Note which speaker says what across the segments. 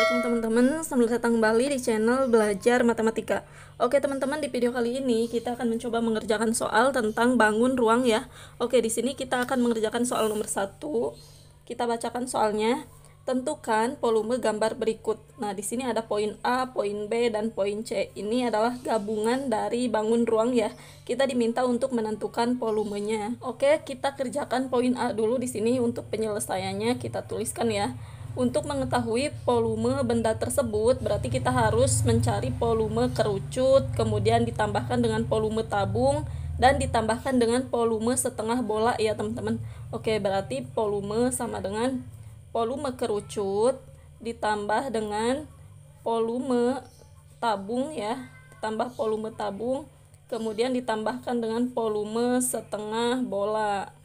Speaker 1: Assalamualaikum teman-teman, selamat datang kembali di channel Belajar Matematika. Oke teman-teman, di video kali ini kita akan mencoba mengerjakan soal tentang bangun ruang ya. Oke, di sini kita akan mengerjakan soal nomor 1. Kita bacakan soalnya. Tentukan volume gambar berikut. Nah, di sini ada poin A, poin B, dan poin C. Ini adalah gabungan dari bangun ruang ya. Kita diminta untuk menentukan volumenya. Oke, kita kerjakan poin A dulu di sini. Untuk penyelesaiannya kita tuliskan ya. Untuk mengetahui volume benda tersebut, berarti kita harus mencari volume kerucut, kemudian ditambahkan dengan volume tabung, dan ditambahkan dengan volume setengah bola ya teman-teman. Oke, berarti volume sama dengan volume kerucut ditambah dengan volume tabung ya, ditambah volume tabung, kemudian ditambahkan dengan volume setengah bola.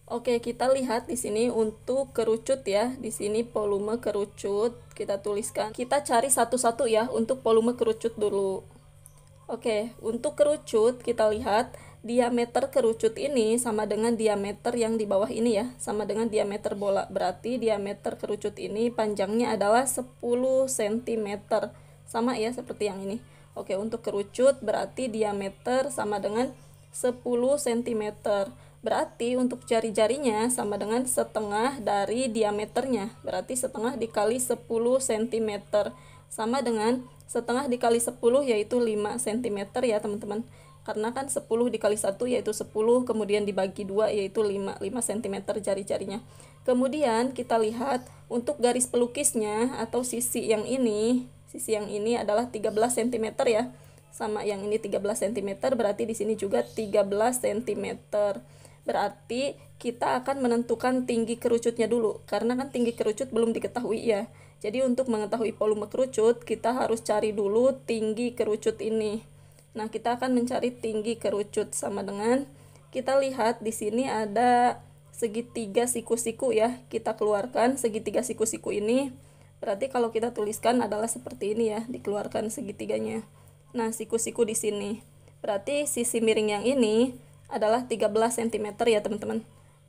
Speaker 1: Oke, kita lihat di sini untuk kerucut ya. Di sini volume kerucut kita tuliskan. Kita cari satu-satu ya untuk volume kerucut dulu. Oke, untuk kerucut kita lihat diameter kerucut ini sama dengan diameter yang di bawah ini ya, sama dengan diameter bola. Berarti diameter kerucut ini panjangnya adalah 10 cm. Sama ya seperti yang ini. Oke, untuk kerucut berarti diameter sama dengan 10 cm. Berarti untuk jari-jarinya sama dengan setengah dari diameternya. Berarti setengah dikali 10 cm. Sama dengan setengah dikali 10 yaitu 5 cm ya teman-teman. Karena kan 10 dikali 1 yaitu 10, kemudian dibagi 2 yaitu 5 cm jari-jarinya. Kemudian kita lihat untuk garis pelukisnya atau sisi yang ini adalah 13 cm ya. Sama yang ini 13 cm, berarti di sini juga 13 cm. Berarti kita akan menentukan tinggi kerucutnya dulu, karena kan tinggi kerucut belum diketahui ya. Jadi untuk mengetahui volume kerucut, kita harus cari dulu tinggi kerucut ini. Nah, kita akan mencari tinggi kerucut sama dengan, kita lihat di sini ada segitiga siku-siku ya. Kita keluarkan segitiga siku-siku ini. Berarti kalau kita tuliskan adalah seperti ini ya, dikeluarkan segitiganya. Nah, siku-siku di sini. Berarti sisi miring yang ini adalah 13 cm ya teman-teman.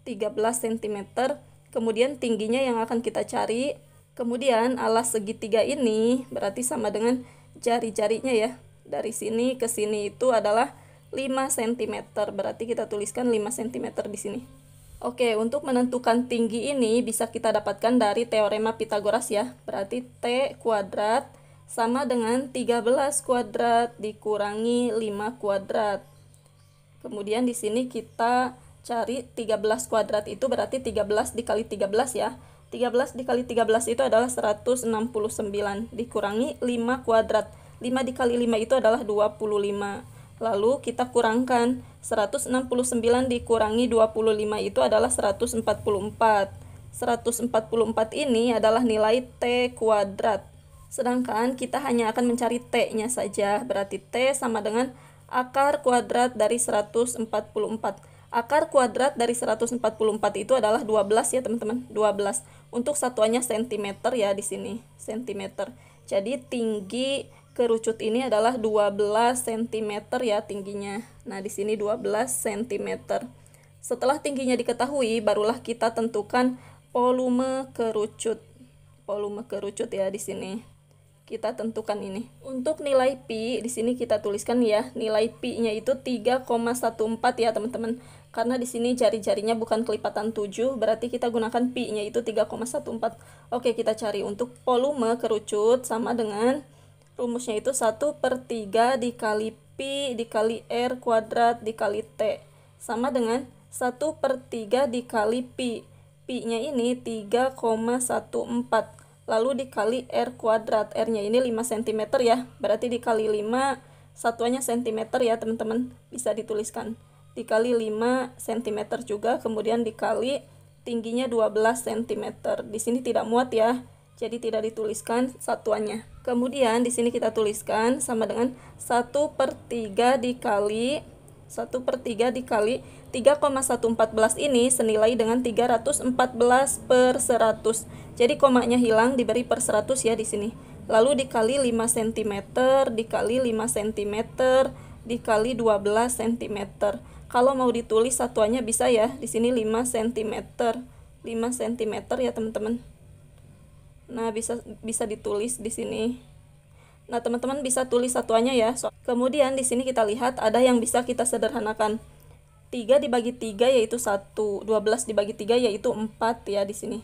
Speaker 1: 13 cm. Kemudian tingginya yang akan kita cari. Kemudian alas segitiga ini berarti sama dengan jari-jarinya ya. Dari sini ke sini itu adalah 5 cm. Berarti kita tuliskan 5 cm di sini. Oke, untuk menentukan tinggi ini bisa kita dapatkan dari teorema Pitagoras ya. Berarti T kuadrat sama dengan 13 kuadrat dikurangi 5 kuadrat. Kemudian di sini kita cari 13 kuadrat itu berarti 13 dikali 13 ya. 13 dikali 13 itu adalah 169 dikurangi 5 kuadrat. 5 dikali 5 itu adalah 25. Lalu kita kurangkan 169 dikurangi 25 itu adalah 144. 144 ini adalah nilai T kuadrat. Sedangkan kita hanya akan mencari T-nya saja. Berarti T sama dengan akar kuadrat dari 144. Akar kuadrat dari 144 itu adalah 12 ya teman-teman. 12. Untuk satuannya cm ya di sini. Cm. Jadi tinggi kerucut ini adalah 12 cm ya tingginya. Nah, di sini 12 cm. Setelah tingginya diketahui, barulah kita tentukan volume kerucut. Volume kerucut ya di sini. Kita tentukan ini. Untuk nilai pi di sini kita tuliskan ya. Nilai pi-nya itu 3,14 ya, teman-teman. Karena di sini jari-jarinya bukan kelipatan 7, berarti kita gunakan pi-nya itu 3,14. Oke, kita cari untuk volume kerucut sama dengan rumusnya itu 1/3 dikali pi dikali r kuadrat dikali t sama dengan 1/3 dikali pi. Pi-nya ini 3,14. Lalu dikali R kuadrat. R-nya ini 5 cm ya. Berarti dikali 5, satuannya cm ya teman-teman. Bisa dituliskan. Dikali 5 cm juga. Kemudian dikali tingginya 12 cm. Di sini tidak muat ya. Jadi tidak dituliskan satuannya. Kemudian di sini kita tuliskan sama dengan 1/3 dikali 3,114 ini senilai dengan 314/100. Jadi komanya hilang, diberi per 100 ya di sini. Lalu dikali 5 cm, dikali 5 cm, dikali 12 cm. Kalau mau ditulis satuannya bisa ya, di sini 5 cm. 5 cm ya teman-teman. Nah, bisa ditulis di sini. Nah, teman-teman bisa tulis satuannya ya. Kemudian di sini kita lihat ada yang bisa kita sederhanakan. 3 dibagi 3 yaitu 1, 12 dibagi 3 yaitu 4 ya di sini.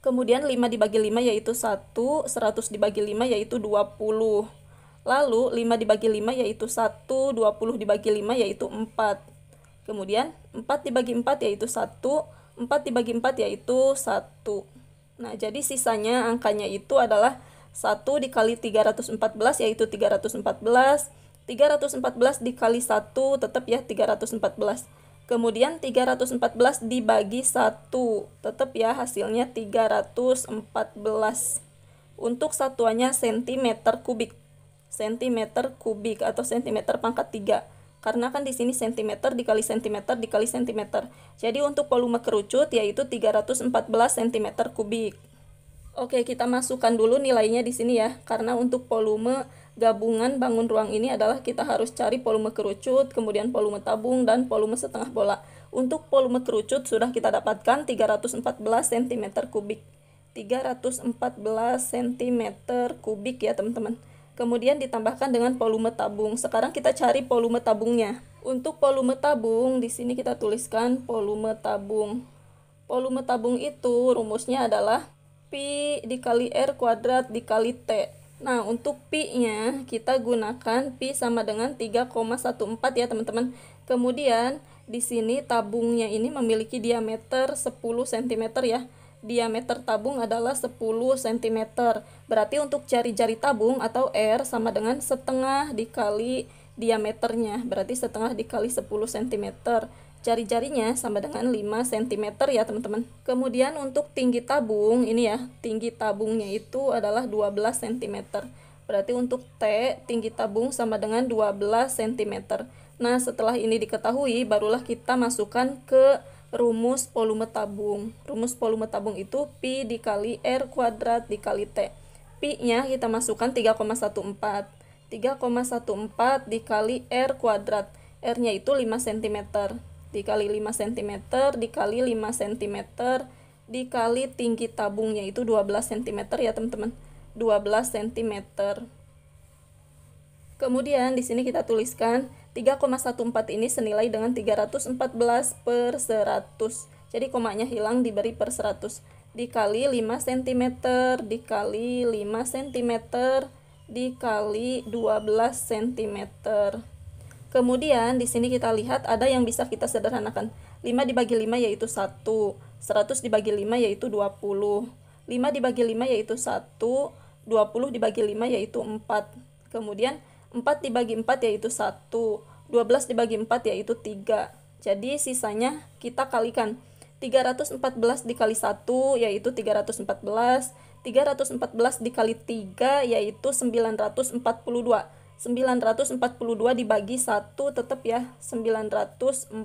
Speaker 1: Kemudian 5 dibagi 5 yaitu 1, 100 dibagi 5 yaitu 20. Lalu 5 dibagi 5 yaitu 1, 20 dibagi 5 yaitu 4. Kemudian 4 dibagi 4 yaitu 1, 4 dibagi 4 yaitu 1. Nah, jadi sisanya angkanya itu adalah 1 dikali 314 yaitu 314. 314 dikali 1 tetap ya 314. Kemudian 314 dibagi 1 tetap ya hasilnya 314. Untuk satuannya cm kubik. Cm kubik atau cm pangkat 3. Karena kan di sini cm dikali cm dikali cm. Jadi untuk volume kerucut yaitu 314 cm kubik. Oke, kita masukkan dulu nilainya di sini ya. Karena untuk volume gabungan bangun ruang ini adalah kita harus cari volume kerucut, kemudian volume tabung dan volume setengah bola. Untuk volume kerucut sudah kita dapatkan 314 cm kubik. 314 cm kubik ya, teman-teman. Kemudian ditambahkan dengan volume tabung. Sekarang kita cari volume tabungnya. Untuk volume tabung, di sini kita tuliskan volume tabung. Volume tabung itu rumusnya adalah Pi dikali R kuadrat dikali T. Nah, untuk Pi-nya kita gunakan Pi sama dengan 3,14 ya, teman-teman. Kemudian di sini tabungnya ini memiliki diameter 10 cm ya. Diameter tabung adalah 10 cm. Berarti untuk jari-jari tabung atau R sama dengan setengah dikali diameternya. Berarti setengah dikali 10 cm. Jari-jarinya sama dengan 5 cm ya, teman-teman. Kemudian untuk tinggi tabung ini ya, tinggi tabungnya itu adalah 12 cm. Berarti untuk T tinggi tabung sama dengan 12 cm. Nah, setelah ini diketahui barulah kita masukkan ke rumus volume tabung. Rumus volume tabung itu Pi dikali R kuadrat dikali T. Pi-nya kita masukkan 3,14. 3,14 dikali R kuadrat. R-nya itu 5 cm. Dikali 5 cm dikali 5 cm dikali tinggi tabungnya itu 12 cm ya, teman-teman. 12 cm. Kemudian di sini kita tuliskan 3,14 ini senilai dengan 314 per 100. Jadi komanya hilang, diberi per 100. Dikali 5 cm, dikali 5 cm, dikali 12 cm. Kemudian di sini kita lihat ada yang bisa kita sederhanakan. 5 dibagi 5 yaitu 1. 100 dibagi 5 yaitu 20. 5 dibagi 5 yaitu 1. 20 dibagi 5 yaitu 4. Kemudian 4 dibagi 4 yaitu 1. 12 dibagi 4 yaitu 3. Jadi sisanya kita kalikan. 314 dikali 1 yaitu 314. 314 dikali 3 yaitu 942. 942 dibagi 1 tetap ya 942.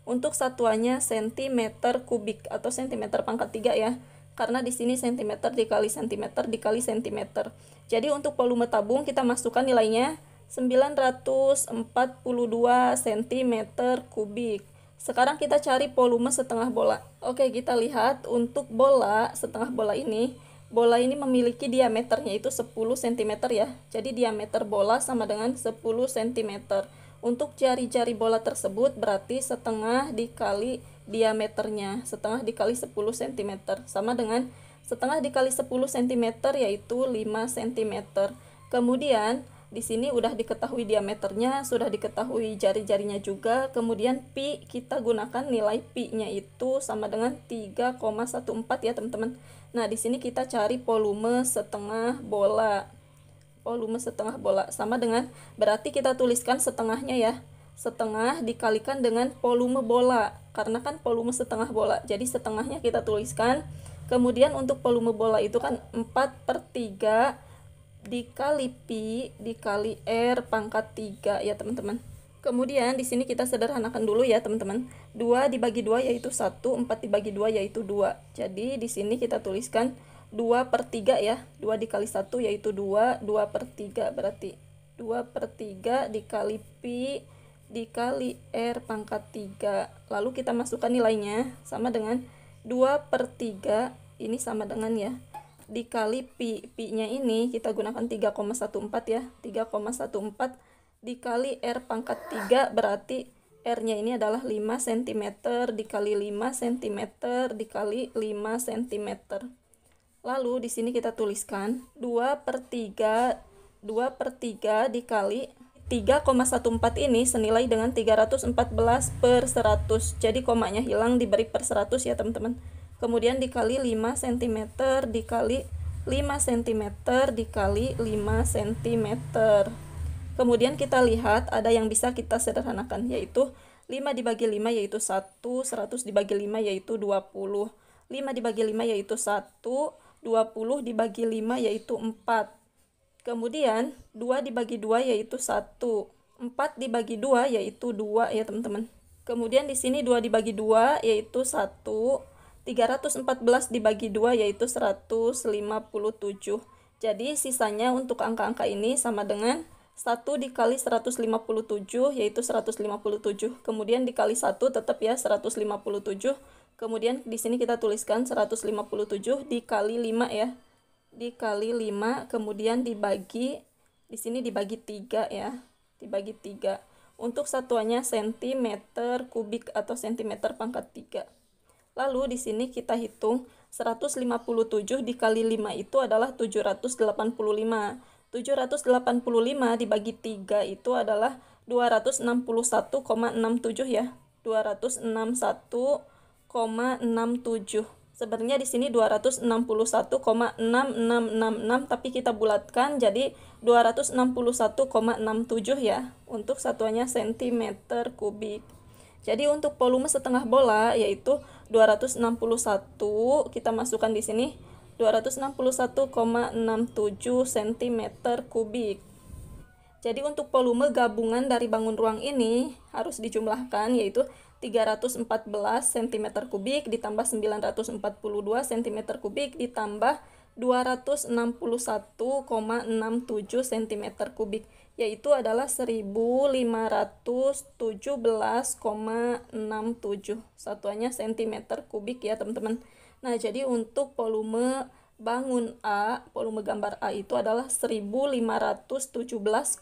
Speaker 1: Untuk satuannya cm kubik atau cm pangkat 3 ya. Karena di sini cm dikali cm dikali cm. Jadi untuk volume tabung kita masukkan nilainya 942 cm kubik. Sekarang kita cari volume setengah bola. Oke, kita lihat untuk bola setengah bola ini. Bola ini memiliki diameternya itu 10 cm ya. Jadi diameter bola sama dengan 10 cm. Untuk jari-jari bola tersebut berarti setengah dikali diameternya. Setengah dikali 10 cm. Sama dengan setengah dikali 10 cm yaitu 5 cm. Kemudian di sini udah diketahui diameternya, sudah diketahui jari-jarinya juga. Kemudian pi kita gunakan nilai pi-nya itu sama dengan 3,14 ya, teman-teman. Nah, di sini kita cari volume setengah bola. Volume setengah bola sama dengan, berarti kita tuliskan setengahnya ya. Setengah dikalikan dengan volume bola. Karena kan volume setengah bola. Jadi setengahnya kita tuliskan. Kemudian untuk volume bola itu kan 4/3 dikali pi dikali R pangkat 3 ya, teman-teman. Kemudian di sini kita sederhanakan dulu ya, teman-teman. 2 dibagi 2 yaitu 1, 4 dibagi 2 yaitu 2. Jadi di sini kita tuliskan 2/3 ya. 2 dikali 1 yaitu 2, 2/3 berarti 2/3 dikali pi dikali R pangkat 3. Lalu kita masukkan nilainya sama dengan 2/3 ini sama dengan ya, dikali pi-nya ini kita gunakan 3,14 ya, 3,14 dikali R pangkat 3, berarti R-nya ini adalah 5 cm dikali 5 cm dikali 5 cm. Lalu di sini kita tuliskan 2/3 dikali 3,14 ini senilai dengan 314/100. Jadi komanya hilang, diberi per 100 ya teman-teman. Kemudian dikali 5 cm dikali 5 cm dikali 5 cm. Kemudian kita lihat ada yang bisa kita sederhanakan, yaitu 5 dibagi 5 yaitu 1, 100 dibagi 5 yaitu 20. 5 dibagi 5 yaitu 1, 20 dibagi 5 yaitu 4. Kemudian 2 dibagi 2 yaitu 1. 4 dibagi 2 yaitu 2 ya teman-teman. Kemudian di sini 2 dibagi 2 yaitu 1. 314 dibagi 2 yaitu 157. Jadi sisanya untuk angka-angka ini sama dengan 1 dikali 157 yaitu 157. Kemudian dikali 1 tetap ya 157. Kemudian di sini kita tuliskan 157 dikali 5 ya. Dikali 5, kemudian dibagi, di sini dibagi 3 ya. Dibagi 3. Untuk satuannya cm kubik atau cm pangkat 3. Lalu di sini kita hitung 157 dikali 5 itu adalah 785. 785 dibagi 3 itu adalah 261,67 ya. 261,67. Sebenarnya di sini 261,6666 tapi kita bulatkan jadi 261,67 ya untuk satuannya cm kubik. Jadi untuk volume setengah bola yaitu 261, kita masukkan di sini 261,67 cm kubik. Jadi untuk volume gabungan dari bangun ruang ini harus dijumlahkan, yaitu 314 cm kubik ditambah 942 cm kubik ditambah 261,67 cm kubik, yaitu adalah 1517,67 satuannya cm kubik ya teman-teman. Nah, jadi untuk volume bangun A, volume gambar A itu adalah 1517,67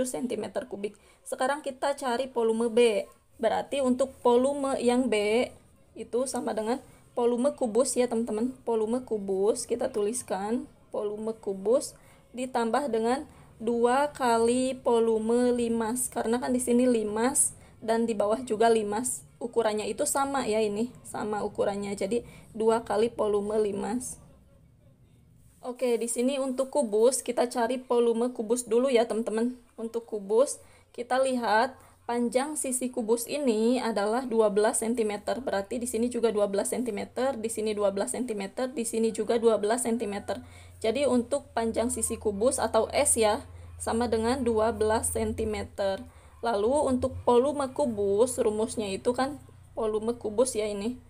Speaker 1: cm kubik. Sekarang kita cari volume B. Berarti untuk volume yang B itu sama dengan volume kubus ya teman-teman. Volume kubus kita tuliskan volume kubus ditambah dengan 2 kali volume limas. Karena kan di sini limas dan di bawah juga limas. Ukurannya itu sama ya, ini sama ukurannya. Jadi 2 kali volume limas. Oke, di sini untuk kubus kita cari volume kubus dulu ya teman-teman. Untuk kubus kita lihat panjang sisi kubus ini adalah 12 cm. Berarti di sini juga 12 cm, di sini 12 cm, di sini juga 12 cm. Jadi untuk panjang sisi kubus atau S ya sama dengan 12 cm. Lalu untuk volume kubus rumusnya itu kan volume kubus ya ini.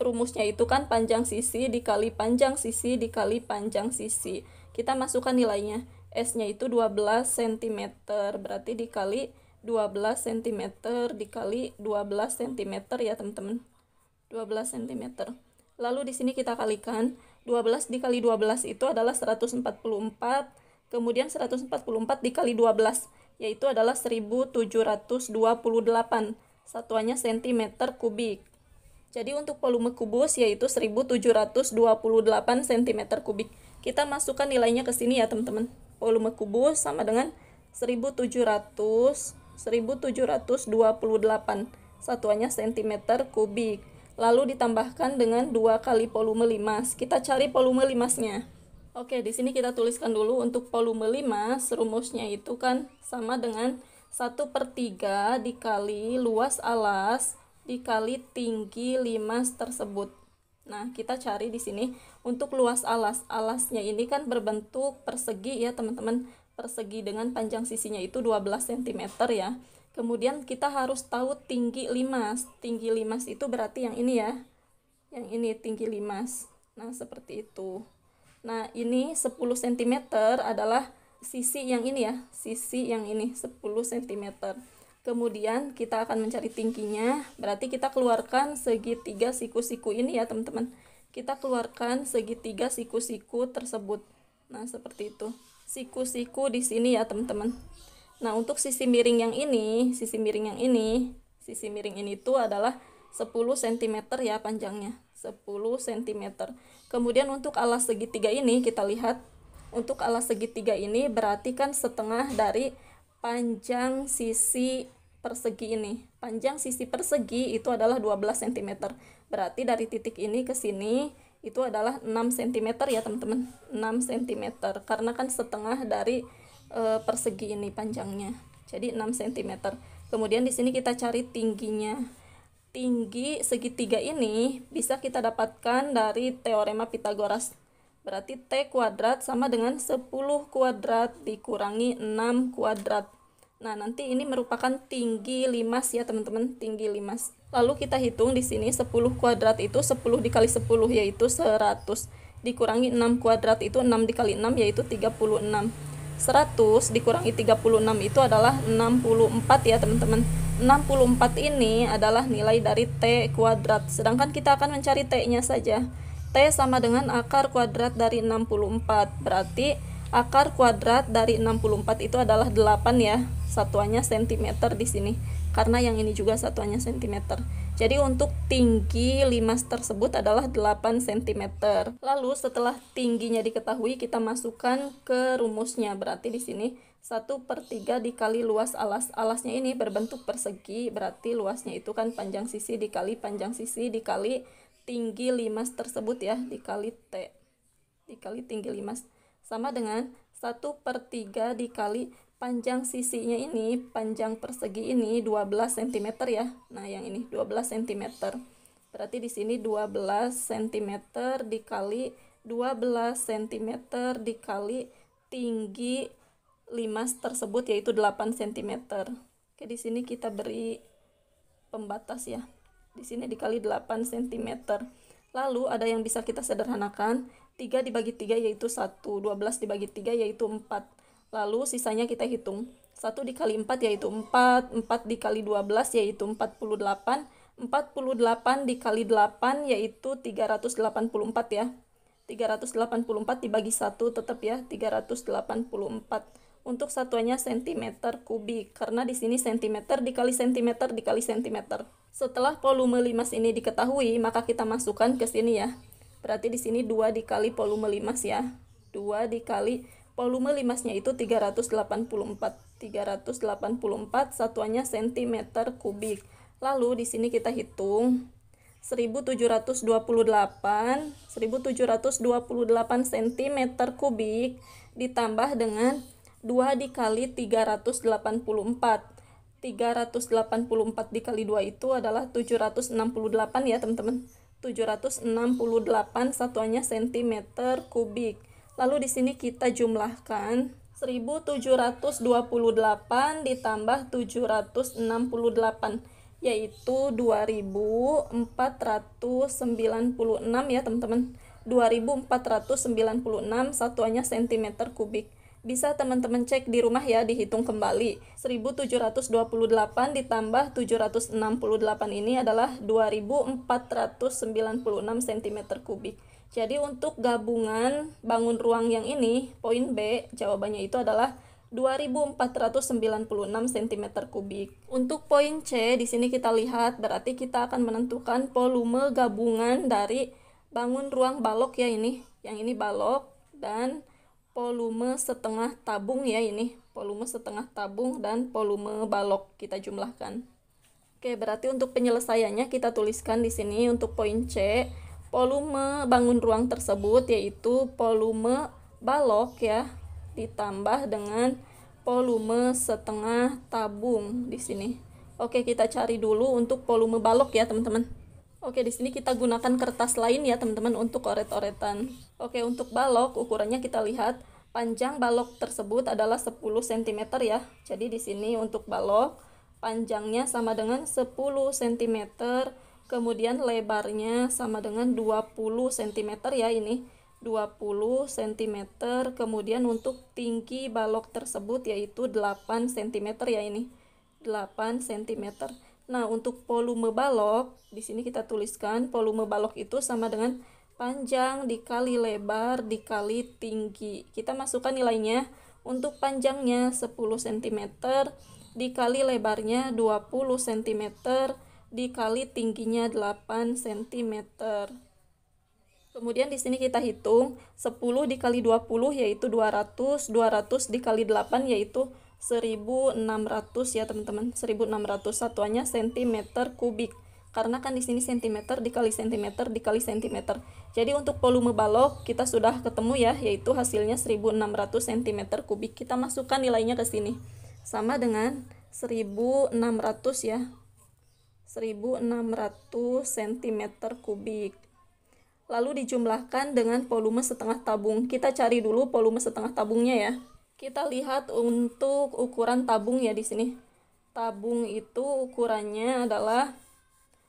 Speaker 1: Rumusnya itu kan panjang sisi dikali panjang sisi dikali panjang sisi. Kita masukkan nilainya. S-nya itu 12 cm, berarti dikali 12 cm dikali 12 cm ya teman-teman. 12 cm. Lalu di sini kita kalikan 12 dikali 12 itu adalah 144. Kemudian 144 dikali 12 yaitu adalah 1728. Satuannya cm kubik. Jadi untuk volume kubus yaitu 1728 cm kubik. Kita masukkan nilainya ke sini ya teman-teman. Volume kubus sama dengan 1728. Satuannya cm kubik. Lalu ditambahkan dengan 2 kali volume limas. Kita cari volume limasnya. Oke, di sini kita tuliskan dulu untuk volume limas. Rumusnya itu kan sama dengan 1/3 dikali luas alas dikali tinggi limas tersebut. Nah, kita cari di sini untuk luas alas. Alasnya ini kan berbentuk persegi ya, teman-teman. Persegi dengan panjang sisinya itu 12 cm ya. Kemudian kita harus tahu tinggi limas. Tinggi limas itu berarti yang ini ya. Yang ini tinggi limas. Nah, seperti itu. Nah, ini 10 cm adalah sisi yang ini ya. Sisi yang ini 10 cm. Kemudian kita akan mencari tingginya, berarti kita keluarkan segitiga siku-siku ini ya teman-teman. kita keluarkan segitiga siku-siku tersebut. Nah, seperti itu. Siku-siku di sini ya, teman-teman. Nah, untuk sisi miring yang ini, sisi miring ini tuh adalah 10 cm ya panjangnya. 10 cm. Kemudian untuk alas segitiga ini kita lihat, untuk alas segitiga ini berarti kan setengah dari panjang sisi persegi ini. Panjang sisi persegi itu adalah 12 cm. Berarti dari titik ini ke sini itu adalah 6 cm ya, teman-teman. 6 cm karena kan setengah dari persegi ini panjangnya. Jadi 6 cm. Kemudian di sini kita cari tingginya. Tinggi segitiga ini bisa kita dapatkan dari teorema Pitagoras. Berarti T kuadrat sama dengan 10 kuadrat dikurangi 6 kuadrat. Nah, nanti ini merupakan tinggi limas ya, teman-teman, tinggi limas. Lalu kita hitung di sini 10 kuadrat itu 10 dikali 10 yaitu 100. Dikurangi 6 kuadrat itu 6 dikali 6 yaitu 36. 100 dikurangi 36 itu adalah 64 ya, teman-teman. 64 ini adalah nilai dari T kuadrat. Sedangkan kita akan mencari T-nya saja. T sama dengan akar kuadrat dari 64. Berarti akar kuadrat dari 64 itu adalah 8 ya. Satuannya cm di sini. Karena yang ini juga satuannya cm. Jadi untuk tinggi limas tersebut adalah 8 cm. Lalu setelah tingginya diketahui, kita masukkan ke rumusnya. Berarti di sini 1/3 dikali luas alas. Alasnya ini berbentuk persegi, berarti luasnya itu kan panjang sisi dikali panjang sisi dikali tinggi limas tersebut ya, dikali T, dikali tinggi limas. Sama dengan 1/3 dikali panjang sisinya ini, panjang persegi ini 12 cm ya. Nah, yang ini 12 cm. Berarti di sini 12 cm dikali 12 cm dikali tinggi limas tersebut yaitu 8 cm. Oke, di sini kita beri pembatas ya. Di sini dikali 8 cm. Lalu ada yang bisa kita sederhanakan. 3 dibagi 3 yaitu 1, 12 dibagi 3 yaitu 4. Lalu sisanya kita hitung. 1 dikali 4 yaitu 4, 4 dikali 12 yaitu 48, 48 dikali 8 yaitu 384 ya. 384 dibagi 1 tetap ya 384. Untuk satuannya cm kubik, karena di sini cm dikali cm dikali cm. Setelah volume limas ini diketahui, maka kita masukkan ke sini ya. Berarti di sini 2 dikali volume limas ya. 2 dikali volume limasnya itu 384. 384 satuannya cm kubik. Lalu di sini kita hitung 1728 cm kubik ditambah dengan 2 dikali 384. 384 dikali 2 itu adalah 768 ya, teman-teman. 768 satuannya cm kubik. Lalu di sini kita jumlahkan 1728 ditambah 768 yaitu 2496 ya, teman-teman. 2496 satuannya cm kubik. Bisa teman-teman cek di rumah ya, dihitung kembali. 1728 ditambah 768 ini adalah 2496 cm kubik. Jadi untuk gabungan bangun ruang yang ini, poin B, jawabannya itu adalah 2496 cm kubik. Untuk poin C, di sini kita lihat, berarti kita akan menentukan volume gabungan dari bangun ruang balok ya ini. Yang ini balok dan volume setengah tabung ya ini. Volume setengah tabung dan volume balok kita jumlahkan. Oke, berarti untuk penyelesaiannya kita tuliskan di sini untuk poin C, volume bangun ruang tersebut yaitu volume balok ya ditambah dengan volume setengah tabung di sini. Oke, kita cari dulu untuk volume balok ya, teman-teman. Oke, di sini kita gunakan kertas lain ya, teman-teman, untuk coret-coretan. Oke, untuk balok ukurannya kita lihat panjang balok tersebut adalah 10 cm ya. Jadi di sini untuk balok panjangnya sama dengan 10 cm, kemudian lebarnya sama dengan 20 cm ya ini. 20 cm, kemudian untuk tinggi balok tersebut yaitu 8 cm ya ini. 8 cm. Nah, untuk volume balok di sini kita tuliskan volume balok itu sama dengan Panjang dikali lebar dikali tinggi. Kita masukkan nilainya. Untuk panjangnya 10 cm dikali lebarnya 20 cm dikali tingginya 8 cm. Kemudian di sini kita hitung 10 dikali 20 yaitu 200, 200 dikali 8 yaitu 1600 ya teman-teman. 1600 satuannya cm kubik. Karena kan di sini cm dikali cm dikali cm. Jadi untuk volume balok kita sudah ketemu ya, yaitu hasilnya 1600 cm kubik. Kita masukkan nilainya ke sini. Sama dengan 1600 ya. 1600 cm kubik. Lalu dijumlahkan dengan volume setengah tabung. Kita cari dulu volume setengah tabungnya ya. Kita lihat untuk ukuran tabung ya di sini. Tabung itu ukurannya adalah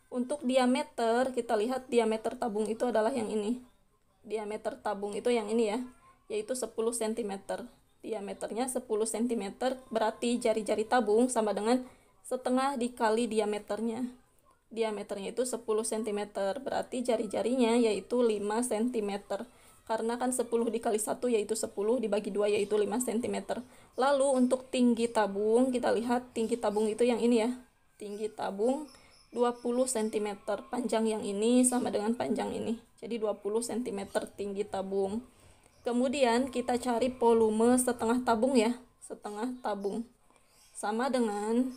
Speaker 1: untuk diameter, kita lihat diameter tabung itu adalah yang ini. Diameter tabung itu yang ini ya, yaitu 10 cm. Diameternya 10 cm, berarti jari-jari tabung sama dengan setengah dikali diameternya. Diameternya itu 10 cm, berarti jari-jarinya yaitu 5 cm. Karena kan 10 dikali 1 yaitu 10, dibagi 2 yaitu 5 cm. Lalu untuk tinggi tabung, kita lihat tinggi tabung itu yang ini ya. Tinggi tabung 20 cm, panjang yang ini sama dengan panjang ini. Jadi 20 cm tinggi tabung. Kemudian kita cari volume setengah tabung ya. Setengah tabung. Sama dengan,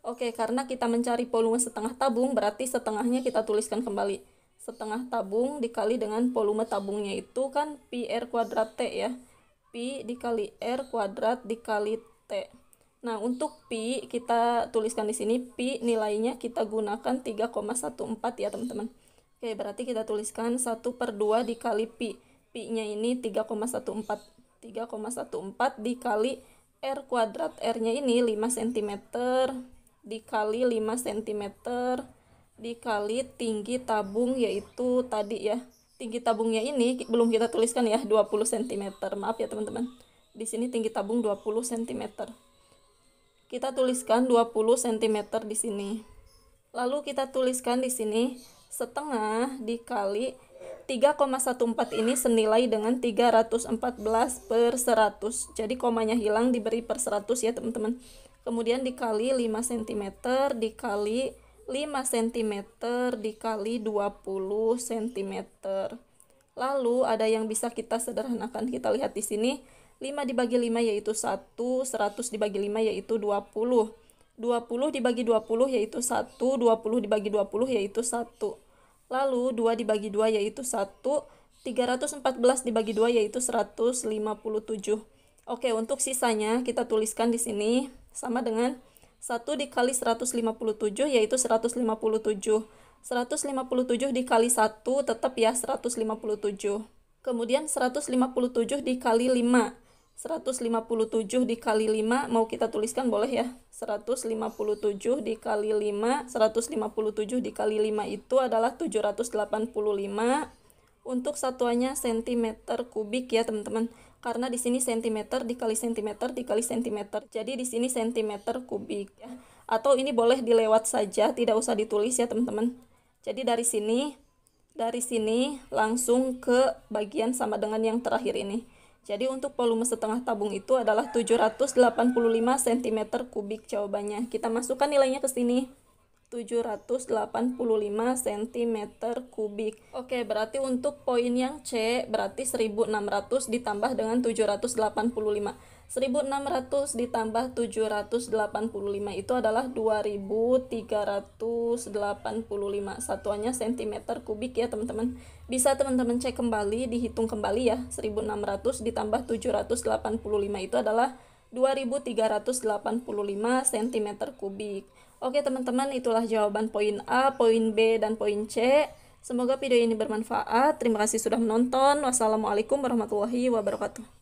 Speaker 1: oke, karena kita mencari volume setengah tabung, berarti setengahnya kita tuliskan kembali. Setengah tabung dikali dengan volume tabungnya itu kan pi R kuadrat T ya. Pi dikali R kuadrat dikali T. Nah, untuk pi kita tuliskan di sini, pi nilainya kita gunakan 3,14 ya teman-teman. Oke, berarti kita tuliskan 1/2 dikali pi. Pi-nya ini 3,14. 3,14 dikali R kuadrat. R-nya ini 5 cm dikali 5 cm dikali tinggi tabung yaitu tadi ya. Tinggi tabungnya ini belum kita tuliskan ya, 20 cm. Maaf ya teman-teman. Di sini tinggi tabung 20 cm. Kita tuliskan 20 cm di sini. Lalu kita tuliskan di sini setengah dikali 3,14 ini senilai dengan 314/100. Jadi komanya hilang, diberi per 100 ya teman-teman. Kemudian dikali 5 cm dikali 5 cm dikali 20 cm. Lalu ada yang bisa kita sederhanakan. Kita lihat di sini 5 dibagi 5 yaitu 1, 100 dibagi 5 yaitu 20. 20 dibagi 20 yaitu 1, 20 dibagi 20 yaitu 1. Lalu 2 dibagi 2 yaitu 1, 314 dibagi 2 yaitu 157. Oke, untuk sisanya kita tuliskan di sini sama dengan 1 dikali 157 yaitu 157. 157 dikali 1 tetap ya 157. Kemudian 157 dikali 5. 157 dikali 5 mau kita tuliskan boleh ya. 157 dikali 5, 157 dikali 5 itu adalah 785. Untuk satuannya cm kubik ya teman-teman. Karena di sini cm dikali cm dikali cm. Jadi di sini cm kubik ya. Atau ini boleh dilewat saja, tidak usah ditulis ya teman-teman. Jadi dari sini langsung ke bagian sama dengan yang terakhir ini. Jadi untuk volume setengah tabung itu adalah 785 cm kubik jawabannya. Kita masukkan nilainya ke sini. 785 cm kubik. Oke, berarti untuk poin yang C berarti 1600 ditambah dengan 785. 1600 ditambah 785 itu adalah 2385. Satuannya cm kubik ya teman-teman. Bisa teman-teman cek kembali, dihitung kembali ya. 1600 ditambah 785 itu adalah 2385 cm kubik. Oke teman-teman, itulah jawaban poin A, poin B, dan poin C. Semoga video ini bermanfaat. Terima kasih sudah menonton. Wassalamualaikum warahmatullahi wabarakatuh.